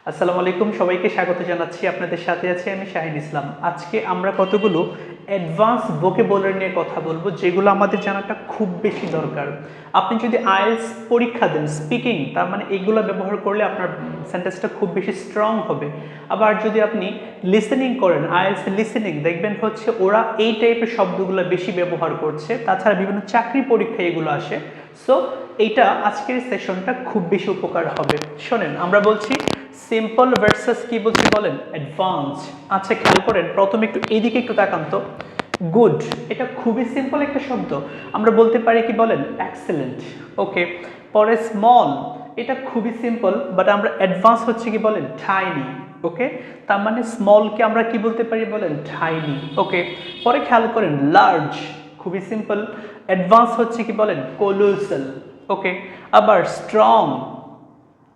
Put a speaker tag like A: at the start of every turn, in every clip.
A: আসসালামু আলাইকুম, সবাইকে স্বাগত জানাচ্ছি। আপনাদের সাথে আছি আমি শাহিন ইসলাম। আজকে আমরা কতগুলো অ্যাডভান্স ভোকাবুলারি নিয়ে কথা বলবো, যেগুলো আমাদের জানাটা খুব বেশি দরকার। আপনি যদি আইএলটিএস পরীক্ষা দেন স্পিকিং, তার মানে এগুলো ব্যবহার করলে আপনার সেন্টেন্সটা খুব বেশি স্ট্রং হবে। আবার যদি আপনি লিসেনিং করেন, আইএলটিএস লিসেনিং, দেখবেন হচ্ছে ওরা এই টাইপের শব্দগুলো বেশি ব্যবহার করছে। তাছাড়া বিভিন্ন চাকরি পরীক্ষায় এগুলো আসে। সো এইটা আজকের সেশনটা খুব বেশি উপকার হবে। শোনেন, আমরা বলছি সিম্পল ভার্সেস কি বলছি বলেন, অ্যাডভান্স। আচ্ছা খেয়াল করেন, প্রথমে একটু এইদিকে একটু তাকান তো। গুড, এটা খুবই সিম্পল একটা শব্দ। আমরা বলতে পারি কি বলেন, এক্সেলেন্ট। ওকে, পরে স্মল, এটা খুবই সিম্পল, বাট আমরা অ্যাডভান্স হচ্ছে কি বলেন, টাইনি। ওকে, তার মানে স্মলকে আমরা কি বলতে পারি বলেন, টাইনি। ওকে, পরে খেয়াল করেন লার্জ, খুবই সিম্পল, অ্যাডভান্স হচ্ছে কি বলেন, কোলোসাল। ওকে, আবার strong,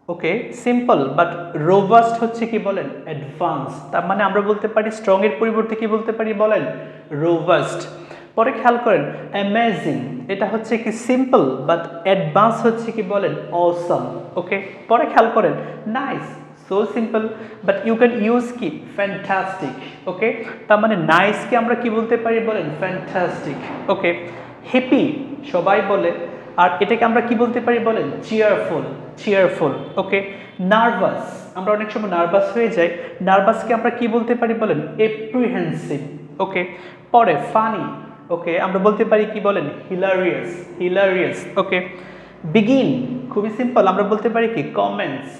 A: okay simple, but robust হচ্ছে কি বলেন, অ্যাডভান্স। তার মানে আমরা বলতে পারি স্ট্রং এর পরিবর্তে কি বলতে পারি বলেন, রোবাস্ট। পরে খেয়াল করেন অ্যামেজিং, এটা হচ্ছে কি সিম্পল, বাট অ্যাডভান্স হচ্ছে কি বলেন, অসাম। ওকে, পরে খেয়াল করেন nice, so simple, but you can use কি ফ্যান্টাস্টিক। ওকে, তার মানে নাইসকে আমরা কি বলতে পারি বলেন, ফ্যান্টাস্টিক। ওকে, হ্যাপি সবাই বলে, আর এটাকে আমরা কি বলতে পারি বলেন, চিয়ারফুল, চিয়ারফুল। ওকে, নার্ভাস, আমরা অনেক সময় নার্ভাস হয়ে যাই, নার্ভাসকে আমরা কি বলতে পারি বলেন, এপ্রিহেন্সিভ। ওকে, পরে ফানি, ওকে আমরা বলতে পারি কি বলেন, হিলারিয়াস, হিলারিয়াস। ওকে, বিগিন, খুবই সিম্পল, আমরা বলতে পারি কি কমেন্টস।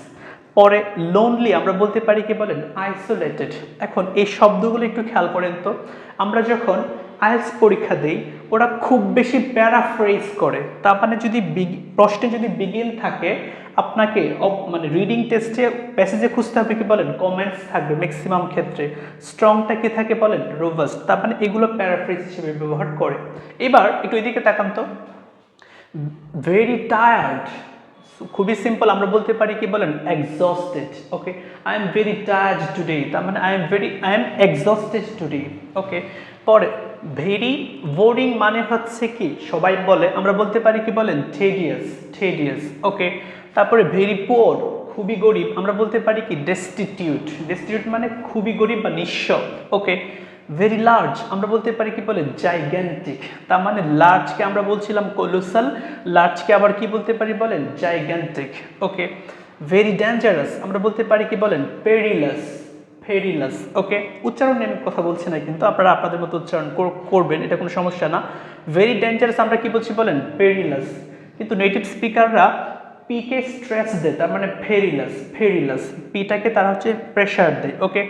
A: পরে লোনলি, আমরা বলতে পারি কি বলেন, আইসোলেটেড। এখন এই শব্দগুলো একটু খেয়াল করেন তো। আমরা যখন আইএলটিএস পরীক্ষা দেই, ওরা খুব বেশি প্যারাফ্রেজ করে। তার মানে যদি প্রশ্নে যদি বিগিন থাকে, আপনাকে মানে রিডিং টেস্টে প্যাসেজে খুঁজতে হবে কি বলেন, কমেন্টস থাকবে ম্যাক্সিমাম ক্ষেত্রে। স্ট্রংটা কি থাকে বলেন, রোবাস্ট। তার মানে এগুলো প্যারাফ্রেজ হিসেবে ব্যবহার করে। এবার একটু এদিকে তাকান তো। ভেরি টায়ার্ড, খুবই সিম্পল, আমরা বলতে পারি কি বলেন, exhausted. Okay, I am very tired today, তার মানে আই এম এক্সস্টেড টুডে। ওকে, পরে ভেরি বোরিং মানে হচ্ছে কি সবাই বলে, আমরা বলতে পারি কি বলেন, টেডিয়াস, টেডিয়াস। ওকে, তারপরে ভেরি পুয়ার, খুবই গরিব, আমরা বলতে পারি কি ডেস্টিটিউট, ডেস্টিটিউট মানে খুবই গরিব বা নিঃস্ব। ওকে, ভেরি লার্জ, আমরা বলতে পারি কি বলেন, জাইগ্যান্টিক। তার মানে লার্জকে আমরা বলছিলাম কোলোসাল, লার্জকে আবার কি বলতে পারি বলেন, জাইগ্যান্টিক। ওকে, ভেরি ডেঞ্জারাস, আমরা বলতে পারি কি বলেন, পেরিলাস, পেরিলাস। ওকে, উচ্চারণ নিয়ে আমি কথা বলছি না, কিন্তু আপনারা আপনাদের মতো উচ্চারণ করবেন, এটা কোনো সমস্যা না। ভেরি ডেঞ্জারাস আমরা কি বলছি বলেন, পেরিলাস। কিন্তু নেটিভ স্পিকাররা পিকে স্ট্রেস দেয়, তার মানে ফেরিলাস, ফেরিলাস, পিটাকে তারা হচ্ছে প্রেশার দেয়। ওকে,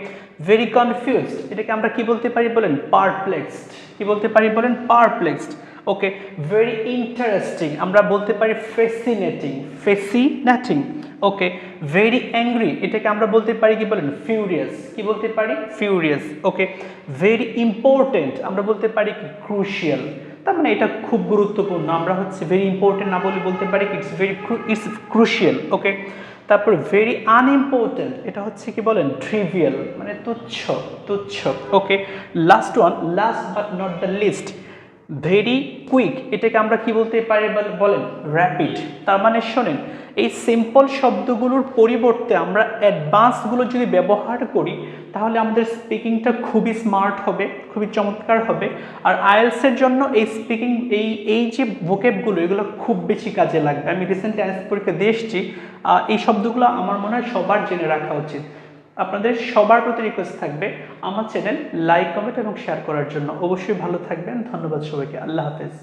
A: ভেরি কনফিউজড, এটাকে আমরা কি বলতে পারি বলেন, পারপ্লেক্সড, কি বলতে পারি বলেন, পারপ্লেক্সড। ওকে, ভেরি ইন্টারেস্টিং, আমরা বলতে পারি ফেসিনেটিং, ফেসিনেটিং। ওকে, ভেরি অ্যাংরি, এটাকে আমরা বলতে পারি কি বলেন, ফিউরিয়াস, কি বলতে পারি, ফিউরিয়াস। ওকে, ভেরি ইম্পর্টেন্ট, আমরা বলতে পারি কি ক্রুশিয়াল। তার মানে এটা খুব গুরুত্বপূর্ণ, আমরা হচ্ছে ভেরি ইম্পর্টেন্ট না বলে বলতে পারি ইটস ক্রুশিয়াল। ওকে, তারপরে ভেরি আনইম্পর্টেন্ট, এটা হচ্ছে কি বলেন, ট্রিভিয়াল, মানে তুচ্ছ, তুচ্ছ। Okay, last one, last but not the least, very quick, এটাকে আমরা কি বলতে পারি বলেন, র্যাপিড। তার মানে শোনেন, এই সিম্পল শব্দগুলোর পরিবর্তে আমরা অ্যাডভান্সগুলো যদি ব্যবহার করি, তাহলে আমাদের স্পিকিংটা খুবই স্মার্ট হবে, খুবই চমৎকার হবে। আর আইএলটিএসের জন্য এই স্পিকিং, এই যে ভোকেবগুলো, এগুলো খুব বেশি কাজে লাগবে। আমি রিসেন্টলি আইএলটিএস পরীক্ষা দিয়ে এসেছি, এই শব্দগুলো আমার মনে হয় সবার জেনে রাখা উচিত। আপনাদের সবার প্রতি রিকোয়েস্ট থাকবে আমার চ্যানেল লাইক, কমেন্ট এবং শেয়ার করার জন্য। অবশ্যই ভালো থাকবেন, ধন্যবাদ সবাইকে, আল্লাহ হাফেজ।